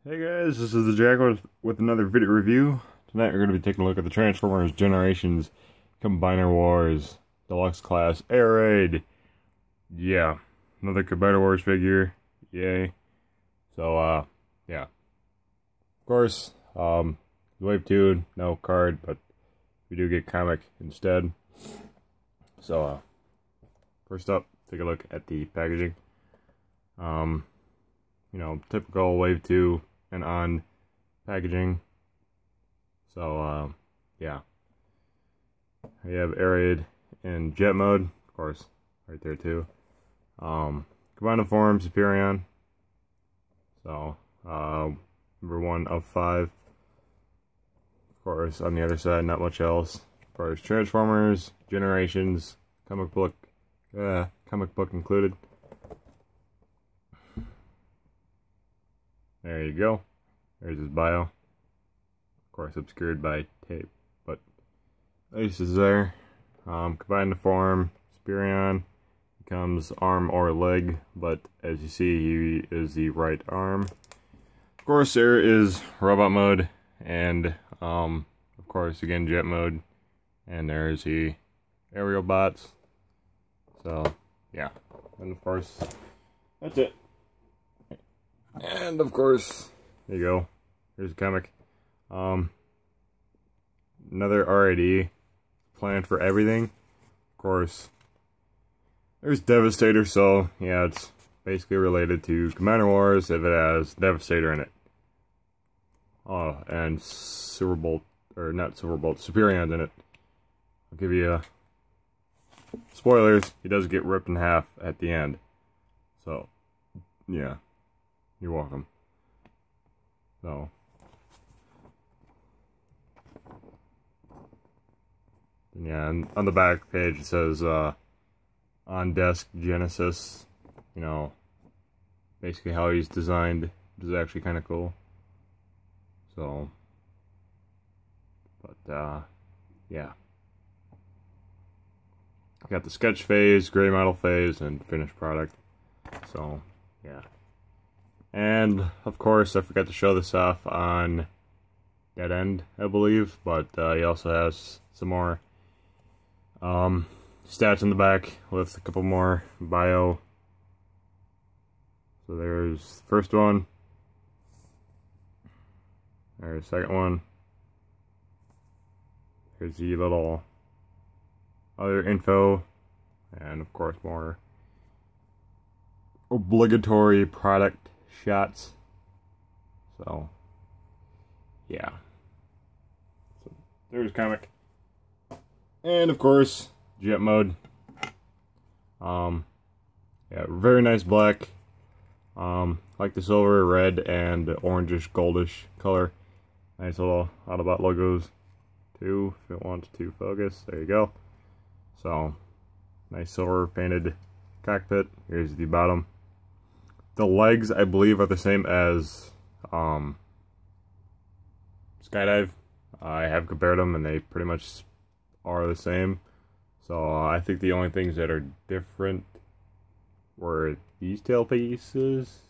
Hey guys, this is the Jack with another video review. Tonight we're going to be taking a look at the Transformers Generations Combiner Wars Deluxe Class Air Raid. Yeah, another Combiner Wars figure. Yay. So, yeah. Of course, Wave 2, no card, but we do get comic instead. So, first up, take a look at the packaging. You know, typical Wave 2 and on packaging. So, yeah. We have aerated in jet mode, of course, right there too. Combined form, Superion. So, number 1 of 5. Of course, on the other side, not much else. As far as Transformers, Generations, comic book included. There you go. There's his bio. Of course, obscured by tape, but Ace is there. Combined form, Superion becomes arm or leg, but as you see, he is the right arm. Of course, there is robot mode, and of course, again, jet mode, and there's the aerial bots. So, yeah, and of course, that's it. And of course, there you go. Here's the comic. Another RID planned for everything. Of course, there's Devastator, so yeah, it's basically related to Combiner Wars if it has Devastator in it. Oh, and Silverbolt, or not Silverbolt, Superion in it. I'll give you spoilers. He does get ripped in half at the end. So, yeah. You're welcome. So, yeah, and on the back page it says on desk Genesis, you know, basically how he's designed, which is actually kind of cool. So, but yeah, got the sketch phase, gray model phase, and finished product. So, yeah. And, of course, I forgot to show this off on Dead End, I believe, but he also has some more stats in the back with a couple more bio. So there's the first one. There's the second one. Here's the little other info. And, of course, more obligatory product shots. So, yeah. So, there's comic. And of course, jet mode. Yeah, very nice black. Like the silver, red, and orangish, goldish color. Nice little Autobot logos too, if it wants to focus. There you go. So, nice silver painted cockpit. Here's the bottom. The legs, I believe, are the same as Skydive. I have compared them, and they pretty much are the same. So I think the only things that are different were these tail pieces.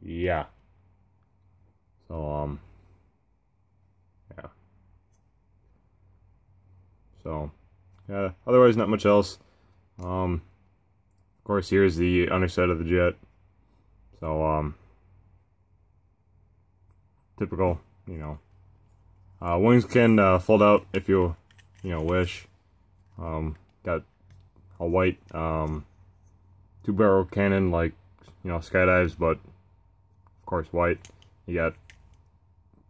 Yeah. So yeah. So yeah. Otherwise, not much else. Of course, here's the underside of the jet. So, typical, you know. Wings can fold out if you wish. Got a white two-barrel cannon like, Skydives, but of course white. You got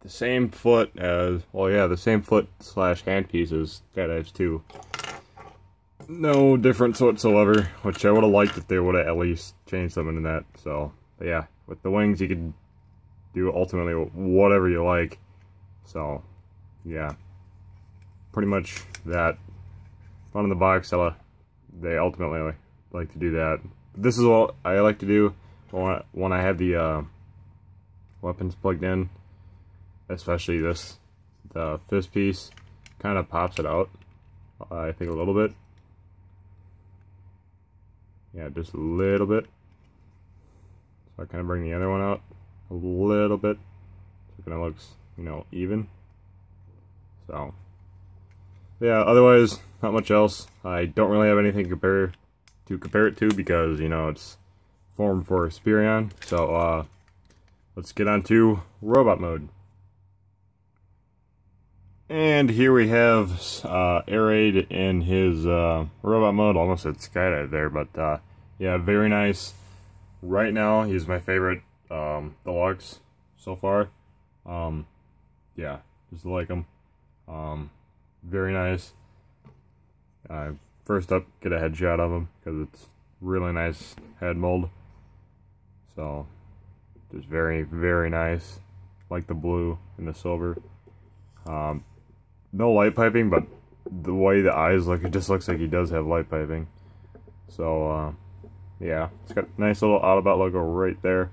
the same foot as, well, yeah, the same foot / handpiece as Skydives too. No difference whatsoever, which I would have liked if they would have at least changed something in that. So, but yeah, with the wings you can do ultimately whatever you like. So, yeah, pretty much that. Fun in the box, they ultimately like to do that. This is what I like to do when I have the weapons plugged in, especially the fist piece, kind of pops it out, I think a little bit. Yeah, just a little bit. So I kind of bring the other one out. a little bit. So it kind of looks, you know, even. So, yeah, otherwise, not much else. I don't really have anything to compare it to because, you know, it's formed for Superion. So, let's get on to robot mode. And here we have Air Raid in his robot mode. Almost said Skydive there, but yeah, very nice. Right now, he's my favorite Deluxe so far. Yeah, just like him. Very nice. First up, get a headshot of him because it's really nice head mold. So, just very, very nice. Like the blue and the silver. No light piping, but the way the eyes look, it just looks like he does have light piping. So, yeah, it's got a nice little Autobot logo right there.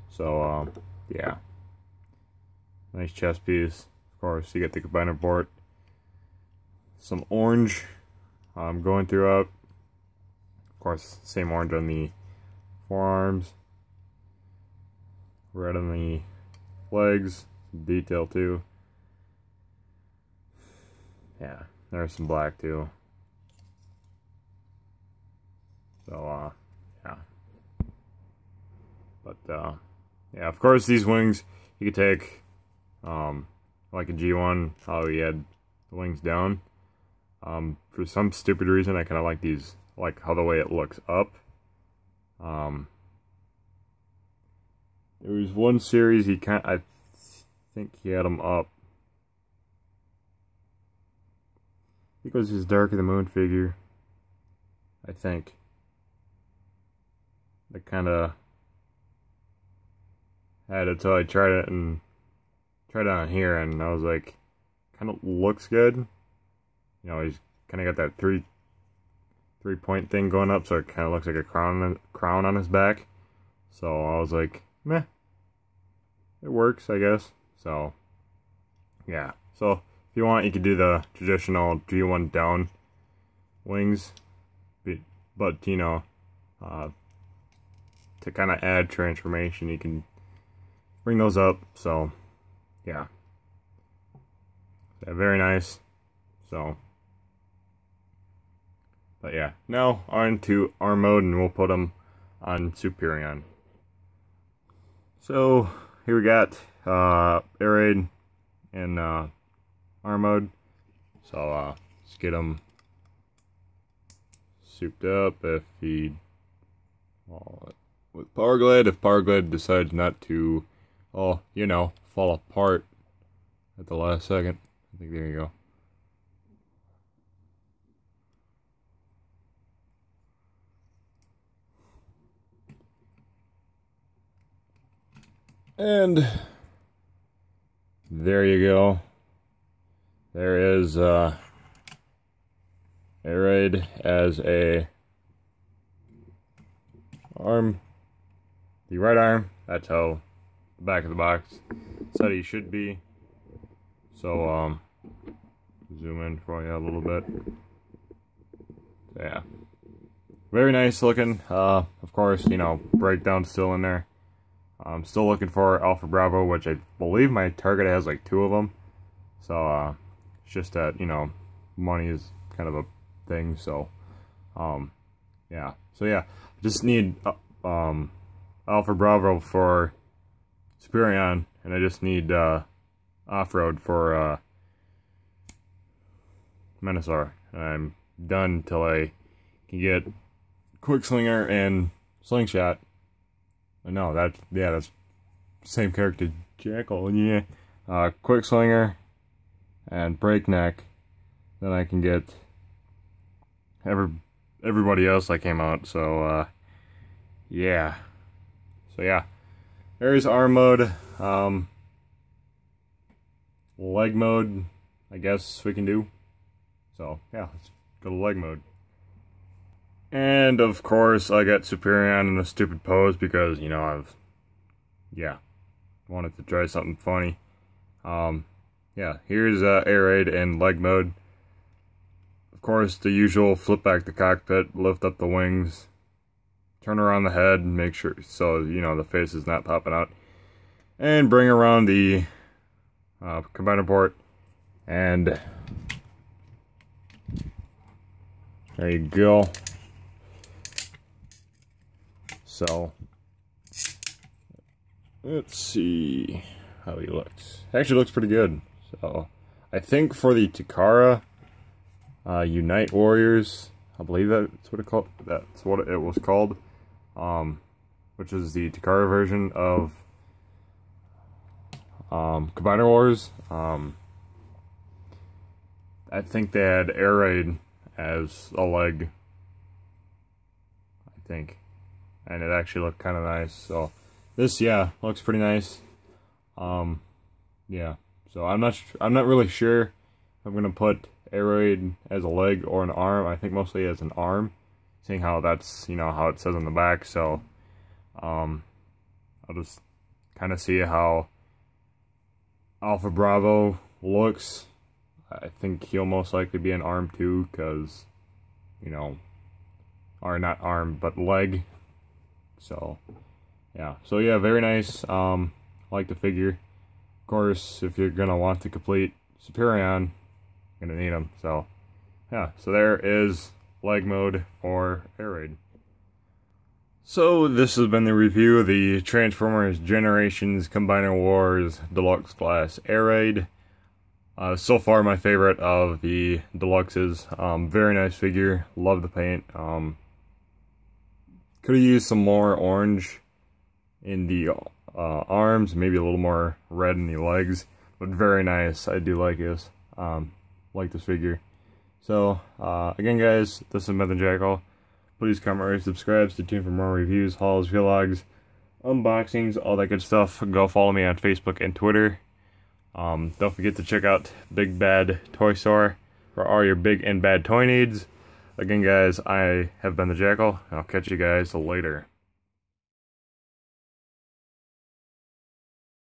So, yeah. Nice chest piece. Of course, you get the combiner port. Some orange going throughout. Of course, same orange on the forearms. Red on the legs. Detail too. Yeah, there's some black too. So, yeah. But, yeah, of course, these wings, you could take, like a G1, how he had the wings down. For some stupid reason, I kind of like these, like how the way it looks up. There was one series I think he had them up. I think it was his Dark of the Moon figure. I think. I kind of had it till I tried it on here, and I was like, kind of looks good. You know, he's kind of got that three-point thing going up, so it kind of looks like a crown on his back. So I was like, meh, it works, I guess. So yeah. So if you want, you could do the traditional G1 down wings, but you know, to kind of add transformation, you can bring those up. So yeah, very nice. So, but yeah, now on to our mode, and we'll put them on Superion. So here we got Air Raid and R mode. So let's get him souped up. If he with Power Glide, if Power Glide decides not to, oh, you know, fall apart at the last second. I think there you go. And there you go. There is Air Raid as a arm. The right arm, that's how the back of the box said he should be. So zoom in for you a little bit. So, yeah. Very nice looking. Of course, you know, breakdown still in there. I'm still looking for Alpha Bravo, which I believe my Target has like 2 of them. So, it's just that, you know, money is kind of a thing. So, yeah. So, yeah. Just need Alpha Bravo for Superion, and I just need Off-Road for Menasor. And I'm done till I can get Quickslinger and Slingshot. No, that's the same character, Jackal. Yeah, Quickslinger and Breakneck. Then I can get everybody else that came out. So yeah. So yeah, there's arm mode. Leg mode, I guess we can do. So yeah, let's go to leg mode. And of course, I got Superion in a stupid pose because, you know, wanted to try something funny. Yeah, here's Air Raid and leg mode. Of course, the usual: flip back the cockpit, lift up the wings, turn around the head, and make sure so, you know, the face is not popping out. and bring around the combiner port, and there you go. So let's see how he looks. Actually looks pretty good. So I think for the Takara Unite Warriors, I believe that's what it was called, which is the Takara version of Combiner Wars. I think they had Air Raid as a leg, I think, and it actually looked kind of nice. So this, yeah, looks pretty nice. Yeah, so I'm not really sure if I'm gonna put Air Raid as a leg or an arm. I think mostly as an arm, seeing how that's, you know, how it says on the back. So I'll just kind of see how Alpha Bravo looks. I think he'll most likely be an arm too, because, you know, or not arm but leg. So yeah, very nice. I like the figure. Of course, if you're gonna want to complete Superion, you're gonna need them. So yeah, so there is leg mode for Air Raid. So this has been the review of the Transformers Generations Combiner Wars Deluxe Class Air Raid. So far my favorite of the Deluxes. Very nice figure, love the paint. Could have used some more orange in the arms, maybe a little more red in the legs, but very nice. I do like this. Like this figure. So again guys, this is the Jackal. Please comment, rate, subscribe, stay tuned for more reviews, hauls, vlogs, unboxings, all that good stuff. Go follow me on Facebook and Twitter. Don't forget to check out Big Bad Toy Store for all your big and bad toy needs. Again guys, I have been the Jackal, and I'll catch you guys later.